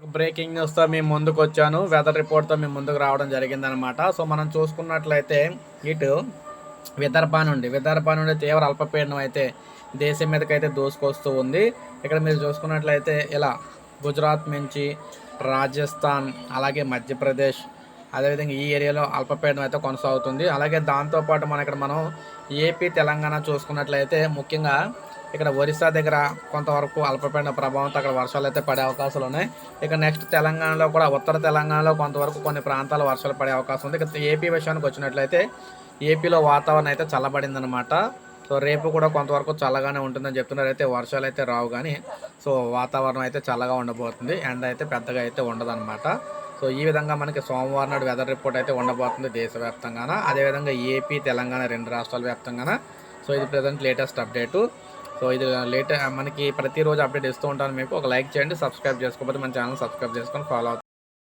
Breaking న్యూస్తో మేము ముందుకు వచ్చాను. వెదర్ రిపోర్ట్తో మేము ముందుకు రావడం జరిగిందనమాట. సో మనం చూసుకున్నట్లయితే ఇటు విదర్భ నుండి తీవ్ర అల్పపీడనం అయితే దేశం మీదకైతే దూసుకొస్తూ ఉంది. ఇక్కడ మీరు చూసుకున్నట్లయితే ఇలా గుజరాత్ నుంచి రాజస్థాన్, అలాగే మధ్యప్రదేశ్, అదేవిధంగా ఈ ఏరియాలో అల్పపీడనం అయితే కొనసాగుతుంది. అలాగే దాంతోపాటు మనం ఏపీ, తెలంగాణ చూసుకున్నట్లయితే ముఖ్యంగా ఇక్కడ ఒరిస్సా దగ్గర కొంతవరకు అల్పపీడన ప్రభావంతో అక్కడ వర్షాలు అయితే పడే అవకాశాలు ఉన్నాయి. ఇక నెక్స్ట్ తెలంగాణలో కూడా, ఉత్తర తెలంగాణలో కొంతవరకు కొన్ని ప్రాంతాల వర్షాలు పడే అవకాశం ఉంది. ఇక ఏపీ విషయానికి వచ్చినట్లయితే ఏపీలో వాతావరణం అయితే చల్లబడిందనమాట. సో రేపు కూడా కొంతవరకు చల్లగానే ఉంటుందని చెప్తున్నారు. అయితే వర్షాలు అయితే రావు, కానీ సో వాతావరణం అయితే చల్లగా ఉండబోతుంది. ఎండ అయితే పెద్దగా అయితే ఉండదన్నమాట. సో ఈ విధంగా మనకి సోమవారం నాడు వెదర్ రిపోర్ట్ అయితే ఉండబోతుంది దేశవ్యాప్తంగాన, అదేవిధంగా ఏపీ, తెలంగాణ 2 రాష్ట్రాల వ్యాప్తంగాన. సో ఇది ప్రజెంట్ లేటెస్ట్ అప్డేటు. సో ఇది మనకి ప్రతిరోజు అప్డేట్ ఇస్తూ ఉంటాను మీకు. ఒక లైక్ చేయండి, సబ్స్క్రైబ్ చేసుకోకపోతే మన ఛానల్ సబ్స్క్రైబ్ చేసుకొని ఫాలో అవుతుంది.